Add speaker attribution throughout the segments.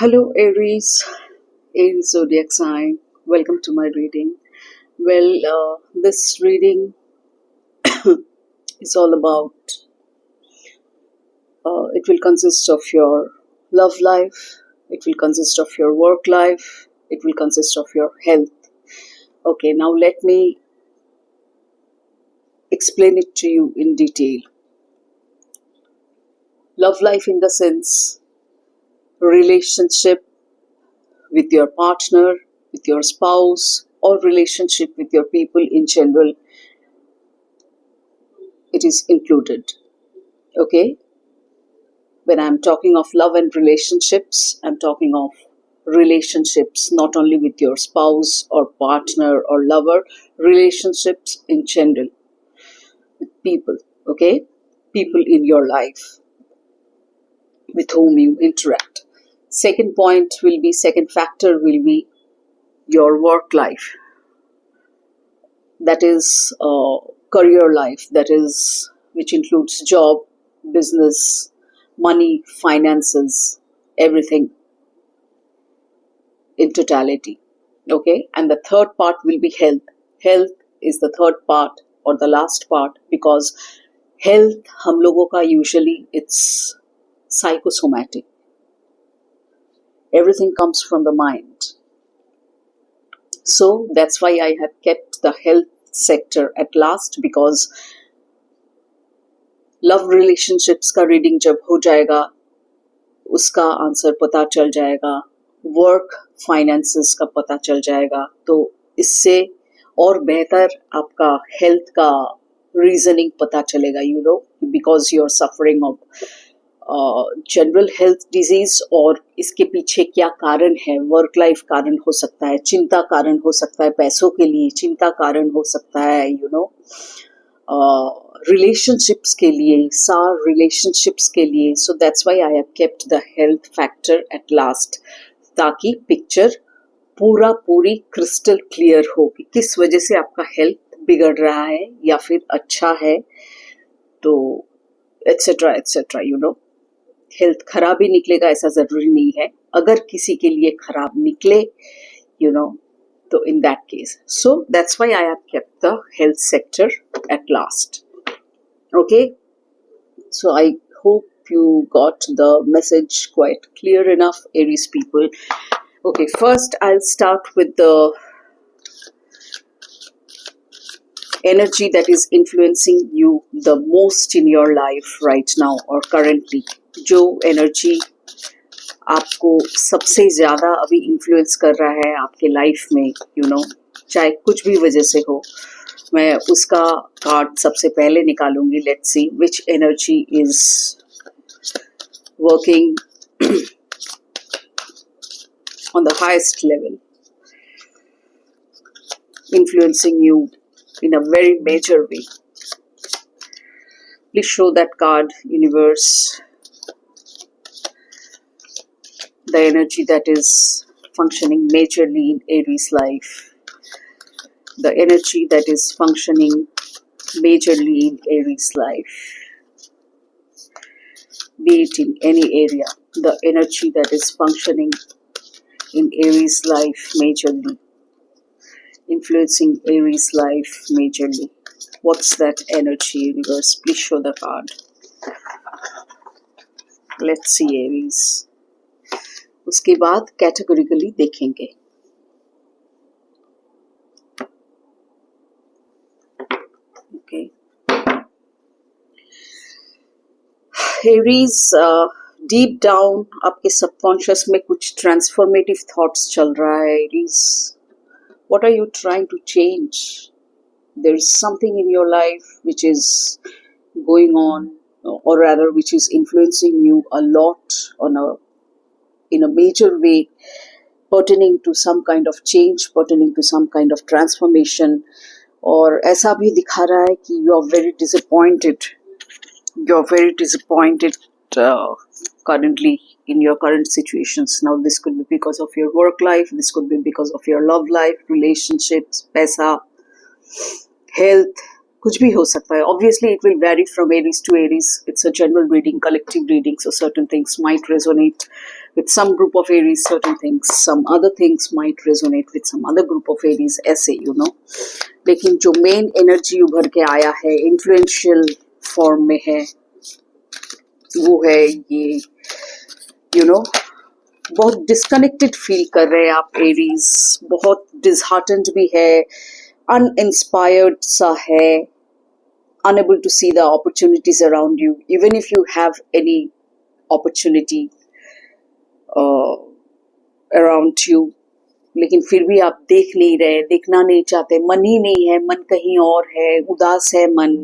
Speaker 1: Hello, Aries zodiac sign. Welcome to my reading. This reading is all about, it will consist of your love life, it will consist of your work life, it will consist of your health. Okay, now let me explain it to you in detail. Love life in the sense, relationship with your partner, with your spouse, or relationship with your people in general, it is included. Okay? When I'm talking of love and relationships, I'm talking of relationships not only with your spouse or partner or lover, relationships in general with people, okay? People in your life with whom you interact. Second factor will be your work life. That is career life, which includes job, business, money, finances, everything in totality. Okay, and the third part will be health. Health is the third part or the last part, because health हम लोगों का usually it's psychosomatic. Everything comes from the mind. So that's why I have kept the health sector at last, because love relationships का reading जब हो जाएगा उसका answer पता चल जाएगा, वर्क फाइनेंसेस का पता चल जाएगा, तो इससे और बेहतर आपका हेल्थ का रीजनिंग पता चलेगा, you know, because you are suffering of general health disease, और इसके पीछे क्या कारण है. वर्क लाइफ कारण हो सकता है, चिंता कारण हो सकता है, पैसों के लिए चिंता कारण हो सकता है, यू नो, relationships के लिए, सार relationships के लिए. So that's why I have kept the health factor at last, ताकि पिक्चर पूरी क्रिस्टल क्लियर हो कि किस वजह से आपका हेल्थ बिगड़ रहा है या फिर अच्छा है, तो etcetera etcetera, you know. Health खराब ही निकलेगा ऐसा जरूरी नहीं है, अगर किसी के लिए खराब निकले, you know, so in that case, so that's why I have kept the health sector at last. Okay, so I hope you got the message quite clear enough, Aries people. Okay, first I'll start with the energy that is influencing you the most in your life right now or currently. जो energy आपको सबसे ज्यादा अभी influence कर रहा है आपके life में, यू नो, चाहे कुछ भी वजह से हो, मैं उसका कार्ड सबसे पहले निकालूंगी. Let's see which energy is working on the highest level, influencing you in a very major way. Please show that card, universe, the energy that is functioning majorly in Aries life, the energy that is functioning majorly in Aries life, be it in any area, the energy that is functioning in Aries life majorly, influencing Aries life majorly. What's that energy, universe? Please show the card. Let's see Aries. उसके बाद categorically देखेंगे. Okay, Aries, deep down आपके subconscious में कुछ transformative thoughts चल रहा है. Aries, what are you trying to change? There is something in your life which is going on, or rather which is influencing you a lot in a major way, pertaining to some kind of change, pertaining to some kind of transformation. और ऐसा भी दिखा रहा है कि you are very disappointed. You are very disappointed currently in your current situations. Now this could be because of your work life, this could be because of your love life, relationships, पैसा, health, कुछ भी हो सकता है. Obviously it will vary from Aries to Aries. It's a general reading, collective reading, so certain things might resonate with some group of Aries certain things, some other things might resonate with some other group of Aries, ऐसे लेकिन जो main energy उभर के आया है influential form में है वो है ये बहुत डिस्कनेक्टेड फील कर रहे हैं आप एरीज, बहुत डिसहार्टेंड भी है, अनइंस्पायर्ड सा है, unable to see the opportunities around you, even if you have any opportunity around you, लेकिन फिर भी आप देख नहीं रहे, देखना नहीं चाहते, मन ही नहीं है, मन कहीं और है, उदास है मन,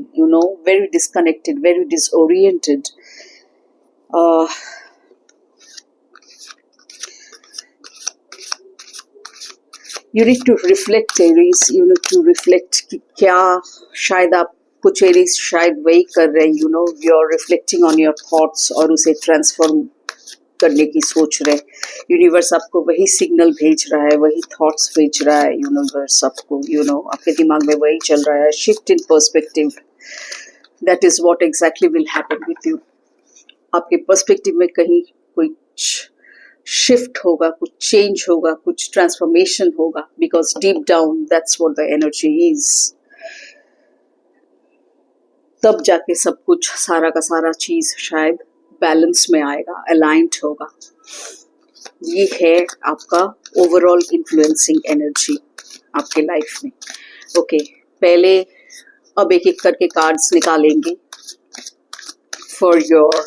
Speaker 1: very disconnected, very disoriented. You need to reflect, Aries. You need to reflect कि क्या शायद आप कुछ Aries शायद वही कर रहे हैं, you're reflecting on your thoughts और उसे ट्रांसफॉर्म करने की सोच रहे. यूनिवर्स आपको वही सिग्नल भेज रहा है, वही थॉट्स भेज रहा है. यूनिवर्स आपको आपके दिमाग में वही चल रहा है. Shift in perspective, that is what exactly will happen with you. आपके पर्सपेक्टिव में कहीं कुछ शिफ्ट होगा, कुछ चेंज होगा, कुछ ट्रांसफॉर्मेशन होगा, because deep down that's what the energy is. तब जाके सब कुछ, सारा का सारा चीज शायद बैलेंस में आएगा, अलाइंड होगा. ये है आपका ओवरऑल इन्फ्लुएंसिंग एनर्जी आपके लाइफ में. ओके, पहले अब एक एक करके कार्ड्स निकालेंगे for your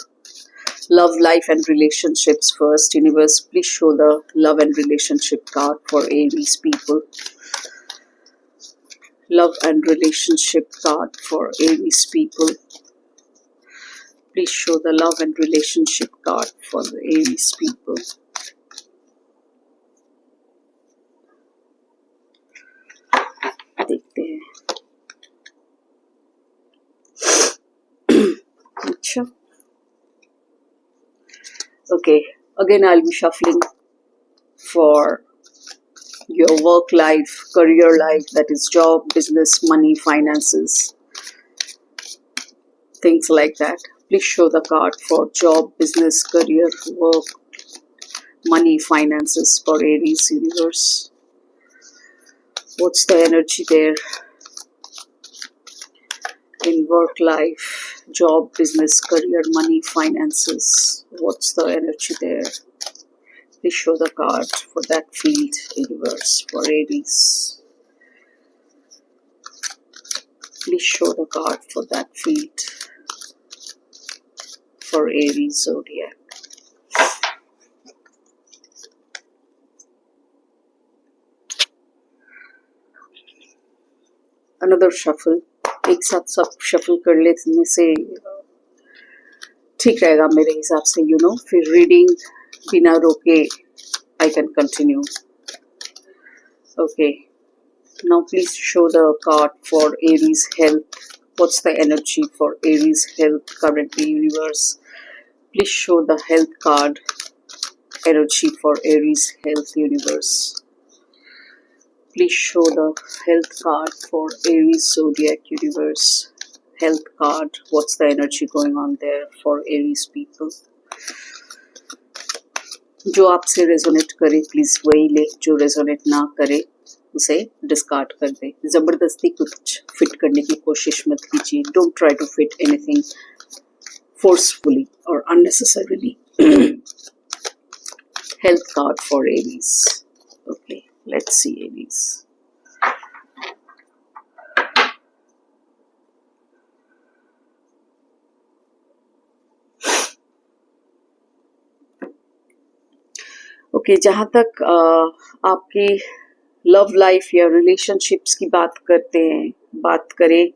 Speaker 1: love, life and relationships. First, universe, please show the love and relationship card for Aries people. Love and relationship card for Aries people. Please show the love and relationship card for the Aries people. देखते हैं. अच्छा. Okay, again I'll be shuffling for your work life, career life, that is job, business, money, finances, things like that. Please show the card for job, business, career, work, money, finances for Aries universe. What's the energy there in work life, job, business, career, money, finances? What's the energy there? Please show the card for that field, universe, for Aries. Please show the card for that field for Aries zodiac. Another shuffle. एक साथ सब shuffle कर लेने से ठीक रहेगा मेरे हिसाब से. फिर रीडिंग बिना रोके I can continue. Okay, now please show the card for Aries health. What's the energy for Aries health currently, universe? Please show the health card energy for Aries health, universe. Please show the health card for Aries zodiac, universe. Health card. What's the energy going on there for Aries people? जो आपसे resonate करे please वही ले, जो resonate ना करे उसे discard कर दे. जबरदस्ती कुछ फिट करने की कोशिश मत कीजिए. Don't try to fit anything forcefully और unnecessarily. Health card for Aries. Okay. Let's see Aries. Okay, जहाँ तक आपकी लव लाइफ या रिलेशनशिप्स की बात करें,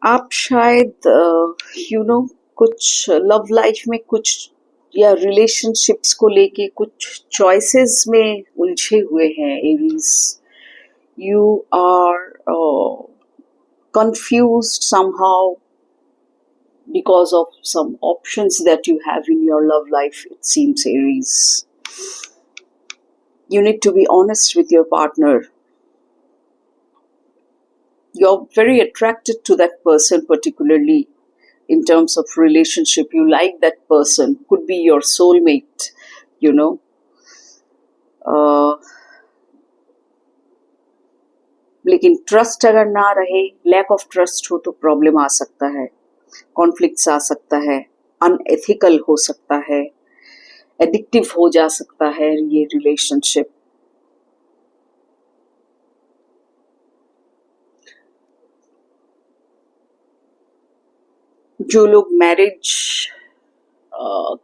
Speaker 1: आप शायद कुछ लव लाइफ में कुछ या रिलेशनशिप्स को लेके कुछ चॉइसेस में उलझे हुए हैं Aries. You are confused somehow because of some options that you have in your love life, it seems, Aries. You need to be honest with your partner. You're very attracted to that person, particularly in terms of relationship. You like that person, could be your soulmate, you know. लेकिन trust अगर ना रहे, lack of trust हो तो problem आ सकता है, conflicts आ सकता है, अनएथिकल हो सकता है, एडिक्टिव हो जा सकता है ये रिलेशनशिप. जो लोग मैरिज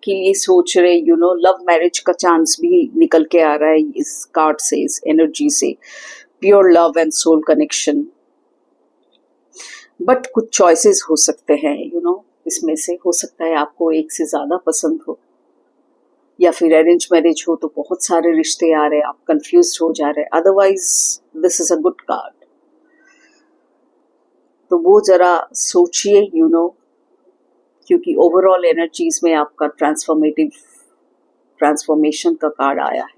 Speaker 1: के लिए सोच रहे, लव मैरिज का चांस भी निकल के आ रहा है इस कार्ड से, इस एनर्जी से. Pure love and soul connection. But कुछ चॉइसेस हो सकते हैं, इसमें से हो सकता है आपको एक से ज्यादा पसंद हो, या फिर अरेंज मैरिज हो तो बहुत सारे रिश्ते आ रहे हैं, आप कंफ्यूज हो जा रहे हैं. Otherwise this is a good card. तो वो जरा सोचिए, क्योंकि ओवरऑल एनर्जीज में आपका ट्रांसफॉर्मेशन का कार्ड आया है.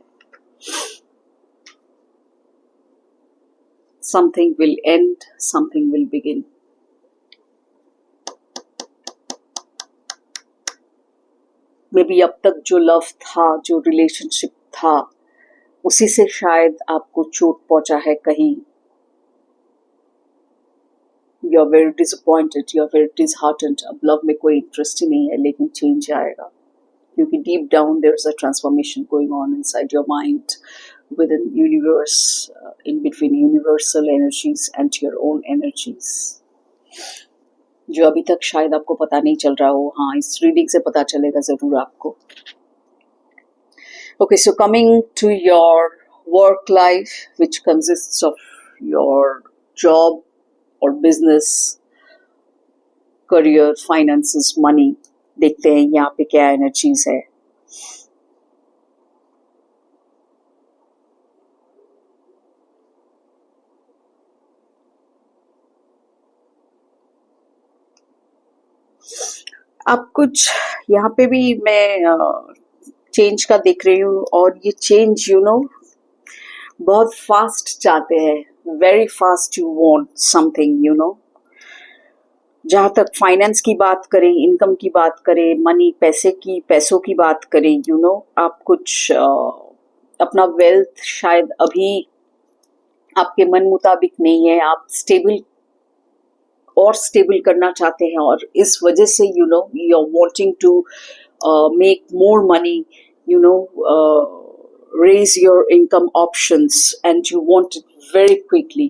Speaker 1: Something will and, something will begin. May be अब तक जो लव था, जो रिलेशनशिप था, उसी से शायद आपको चोट पहुंचा है कहीं. You are very disappointed, you are very disheartened. अब लव में कोई इंटरेस्ट ही नहीं है, लेकिन चेंज आएगा, क्योंकि deep down there is a transformation going on inside your mind, within universe, in between universal energies and your own energies, जो अभी तक शायद आपको पता नहीं चल रहा हो. हाँ, इस रीडिंग से पता चलेगा जरूर आपको. Okay, so coming to your work life, which consists of your job or business, career, finances, money. देखते हैं यहाँ पे क्या एनर्जीज है. आप कुछ यहाँ पे भी मैं चेंज का देख रही हूँ, और ये चेंज बहुत फास्ट चाहते हैं. Very fast you want something, जहां तक फाइनेंस की बात करें, इनकम की बात करें, मनी, पैसों की बात करें, आप कुछ अपना वेल्थ शायद अभी आपके मन मुताबिक नहीं है. आप स्टेबल करना चाहते हैं, और इस वजह से you are wanting to make more money, raise your income options, and you want it very quickly,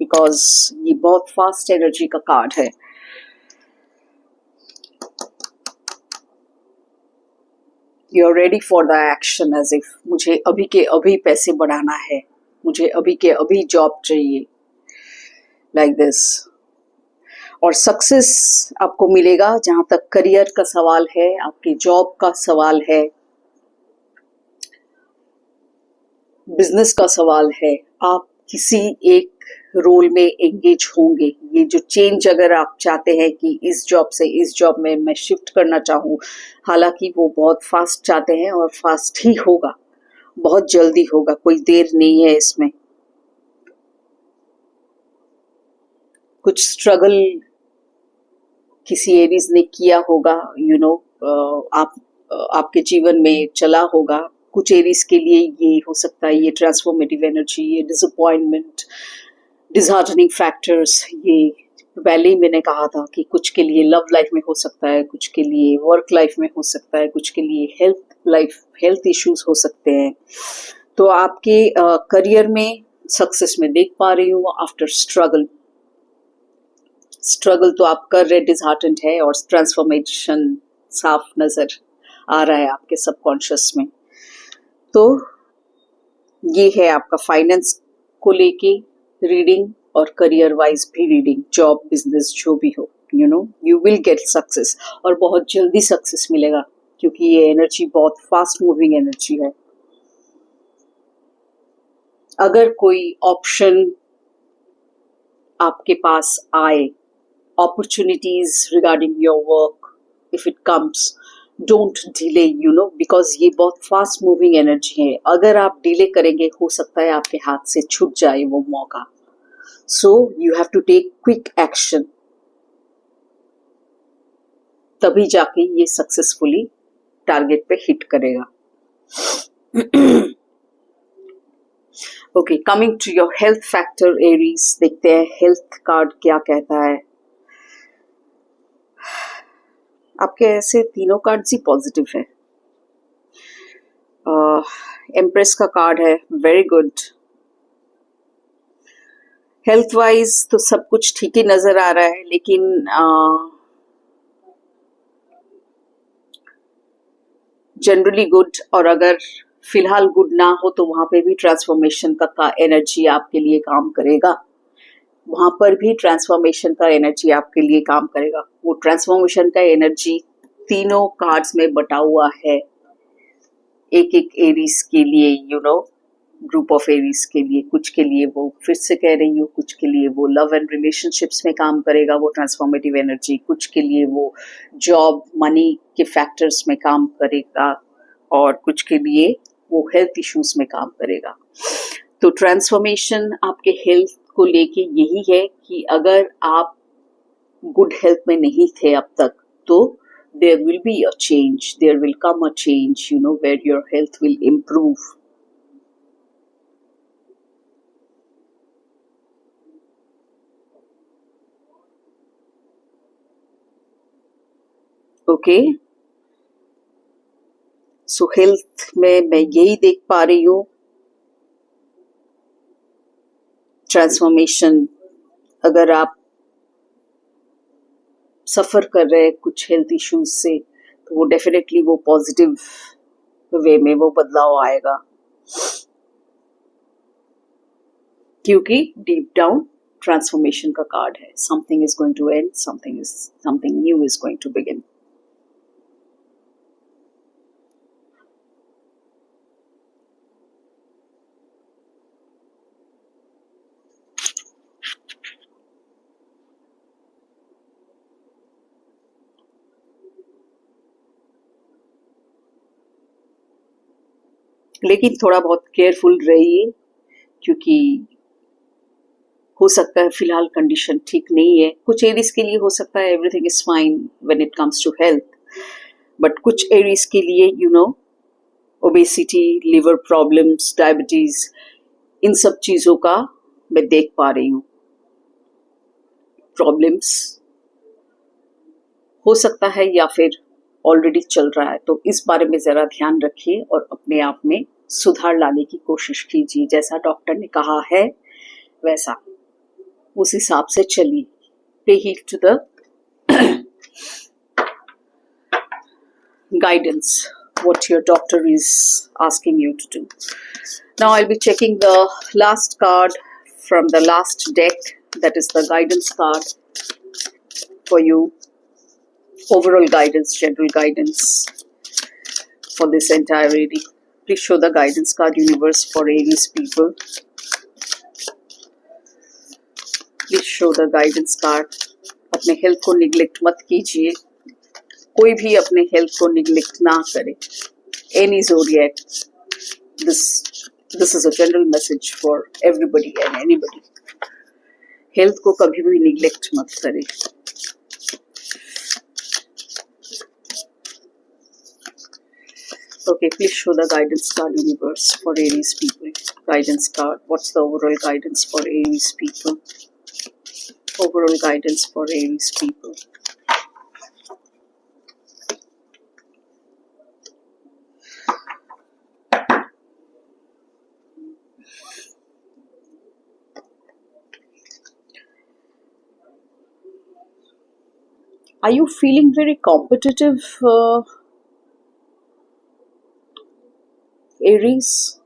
Speaker 1: because ये बहुत फास्ट एनर्जी का कार्ड है. You are ready for the action, as if मुझे अभी के अभी पैसे बढ़ाना है, मुझे अभी के अभी जॉब चाहिए, like this. और सक्सेस आपको मिलेगा. जहां तक करियर का सवाल है, आपके जॉब का सवाल है, बिजनेस का सवाल है, आप किसी एक रोल में एंगेज होंगे. ये जो चेंज अगर आप चाहते हैं कि इस जॉब से इस जॉब में मैं शिफ्ट करना चाहूँ, हालांकि वो बहुत फास्ट चाहते हैं, और फास्ट ही होगा, बहुत जल्दी होगा, कोई देर नहीं है इसमें. कुछ स्ट्रगल किसी एरीज ने किया होगा, आपके जीवन में चला होगा. कुछ एरीज के लिए ये हो सकता है, ये ट्रांसफॉर्मेटिव एनर्जी, ये डिसअपॉइंटमेंट, डिसहार्टनिंग फैक्टर्स, ये पहले ही मैंने कहा था कि कुछ के लिए लव लाइफ में हो सकता है, कुछ के लिए वर्क लाइफ में हो सकता है, कुछ के लिए हेल्थ इश्यूज हो सकते हैं. तो आपके करियर में सक्सेस में देख पा रही हूँ. आफ्टर स्ट्रगल तो आप कर रहे, डिसहार्टेंड है, और ट्रांसफॉर्मेशन साफ नजर आ रहा है आपके सबकॉन्शियस में. तो ये है आपका फाइनेंस को लेके रीडिंग, और करियर वाइज भी रीडिंग. जॉब, बिजनेस, जो भी हो, यू विल गेट सक्सेस, और बहुत जल्दी सक्सेस मिलेगा, क्योंकि ये एनर्जी बहुत फास्ट मूविंग एनर्जी है. अगर कोई ऑप्शन आपके पास आए, opportunities regarding your work, if it comes, don't delay, because ये बहुत फास्ट मूविंग एनर्जी है. अगर आप डिले करेंगे हो सकता है आपके हाथ से छूट जाए वो मौका. So you have to take quick action, तभी जाके ये सक्सेसफुली टारगेट पे हिट करेगा. Okay, coming to your health factor Aries, देखते हैं हेल्थ कार्ड क्या कहता है. आपके ऐसे तीनों कार्ड्स ही पॉजिटिव है. एम्प्रेस का कार्ड है, वेरी गुड. हेल्थ वाइज तो सब कुछ ठीक ही नजर आ रहा है, लेकिन जनरली गुड. और अगर फिलहाल गुड ना हो तो वहां पे भी ट्रांसफॉर्मेशन का एनर्जी आपके लिए काम करेगा. वहां पर भी ट्रांसफॉर्मेशन का एनर्जी आपके लिए काम करेगा. वो ट्रांसफॉर्मेशन का एनर्जी तीनों कार्ड्स में बटा हुआ है, एक एक एरीज के लिए, ग्रुप ऑफ एरीज के लिए. कुछ के लिए वो, फिर से कह रही हूँ, कुछ के लिए वो लव एंड रिलेशनशिप्स में काम करेगा वो ट्रांसफॉर्मेटिव एनर्जी. कुछ के लिए वो जॉब मनी के फैक्टर्स में काम करेगा, और कुछ के लिए वो हेल्थ इश्यूज में काम करेगा. तो ट्रांसफॉर्मेशन आपके हेल्थ को लेके यही है कि अगर आप गुड हेल्थ में नहीं थे अब तक, तो there will be a change, there will come a change, where your health will improve. Okay, so health में मैं यही देख पा रही हूँ. ट्रांसफॉर्मेशन, अगर आप सफर कर रहे हैं कुछ हेल्थ इश्यूज से, तो वो डेफिनेटली वो पॉजिटिव वे में वो बदलाव आएगा, क्योंकि डीप डाउन ट्रांसफॉर्मेशन का कार्ड है. Something is going to end, something new is going to begin. लेकिन थोड़ा बहुत केयरफुल रहिए, क्योंकि हो सकता है फिलहाल कंडीशन ठीक नहीं है. कुछ एरीज के लिए हो सकता है everything is fine when it comes to health, but कुछ एरीज के लिए ओबेसिटी, लिवर प्रॉब्लम्स, डायबिटीज, इन सब चीजों का मैं देख पा रही हूँ. प्रॉब्लम्स हो सकता है या फिर ऑलरेडी चल रहा है, तो इस बारे में जरा ध्यान रखिए और अपने आप में सुधार लाने की कोशिश कीजिए. जैसा डॉक्टर ने कहा है वैसा उस हिसाब से चलिए. Pay heed to the guidance what your doctor is asking you to do. Now I'll be checking the last card from the last deck, that is the guidance card for you. Overall guidance, general guidance for this entire reading. Please show the guidance card, universe, for Aries people. Please show the guidance card. अपने health को neglect मत कीजिए, कोई भी अपने health को neglect ना करे. Any zodiac, this is a general message for everybody and anybody. Health को कभी भी निग्लेक्ट मत करे. Okay, please show the guidance card, universe, for Aries people. Guidance card. What's the overall guidance for Aries people? Overall guidance for Aries people. Are you feeling very competitive, Aries?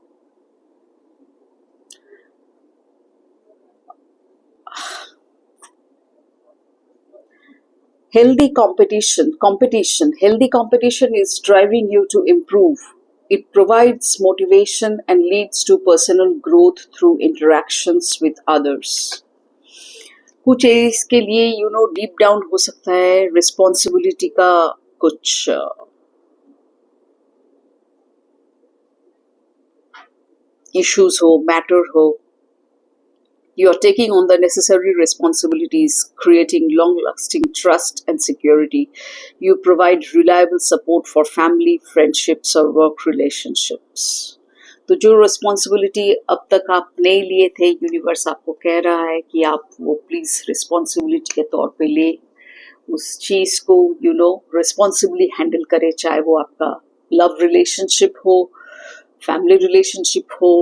Speaker 1: Healthy competition is driving you to improve. It provides motivation and leads to personal growth through interactions with others. कुछ areas के लिए deep down हो सकता है responsibility का कुछ issues हो, matter हो. You are taking on the necessary responsibilities, creating long-lasting trust and security. You provide reliable support for family, friendships, or work relationships. तो जो रिस्पॉन्सिबिलिटी अब तक आप नहीं लिए थे, यूनिवर्स आपको कह रहा है कि आप वो प्लीज रिस्पॉन्सिबिलिटी के तौर पे ले, उस चीज को रिस्पॉन्सिबली हैंडल करें, चाहे वो आपका लव रिलेशनशिप हो, फैमिली रिलेशनशिप हो,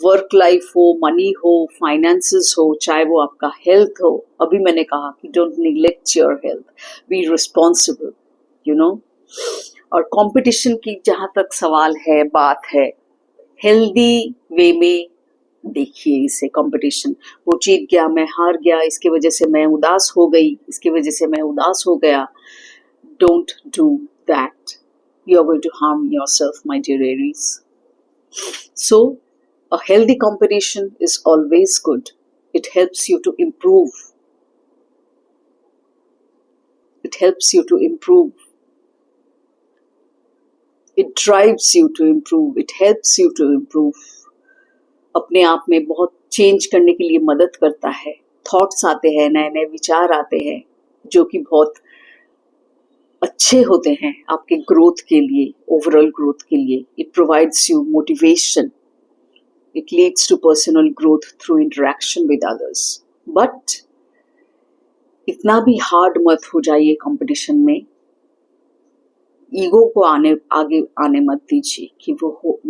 Speaker 1: वर्क लाइफ हो, मनी हो, फाइनेंसेस हो, चाहे वो आपका हेल्थ हो. अभी मैंने कहा कि don't neglect your health, be responsible, और कंपटीशन की जहां तक सवाल है, बात है, हेल्दी वे में देखिए इसे. कंपटीशन, वो जीत गया, मैं हार गया, इसकी वजह से मैं उदास हो गई, इसकी वजह से मैं उदास हो गया. Don't do that. You are going to harm yourself, my dear Aries. So, a healthy competition is always good. It helps you to improve. It helps you to improve. It drives you to improve. It helps you to improve. अपने आप में बहुत change करने के लिए मदद करता है. थॉट्स आते हैं, नए नए विचार आते हैं, जो कि बहुत अच्छे होते हैं आपके ग्रोथ के लिए, ओवरऑल ग्रोथ के लिए. It provides you motivation. It leads to personal growth through interaction with others. But इतना भी हार्ड मत हो जाइए कंपटीशन में. ईगो को आगे आने मत दीजिए कि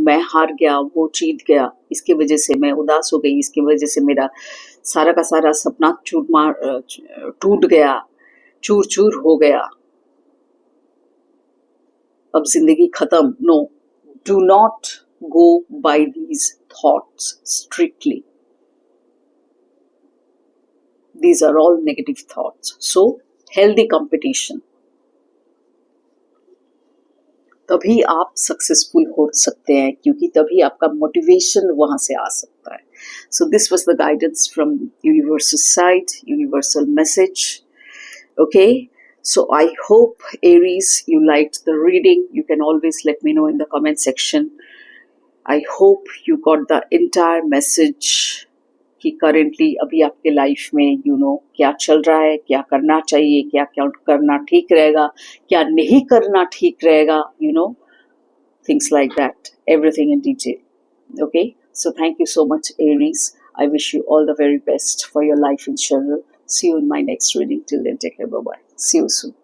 Speaker 1: मैं हार गया, वो जीत गया, इसकी वजह से मैं उदास हो गई, इसकी वजह से मेरा सारा का सारा सपना टूट गया, चूर चूर हो गया, अब जिंदगी खत्म. No, do not go by these thoughts strictly. These are all negative thoughts. So, healthy competition. तभी आप सक्सेसफुल हो सकते हैं, क्योंकि तभी आपका मोटिवेशन वहां से आ सकता है. So, this was the guidance from universal side, universal message. Okay. So, I hope, Aries, you liked the reading. You can always let me know in the comment section. I hope you got the entire message कि currently अभी आपके life में क्या चल रहा है, क्या करना चाहिए, क्या क्या करना ठीक रहेगा, क्या नहीं करना ठीक रहेगा, things like that, everything in detail. Okay, so thank you so much, Aries. I wish you all the very best for your life in general. See you in my next reading. Till then, take care. Bye bye. See you soon.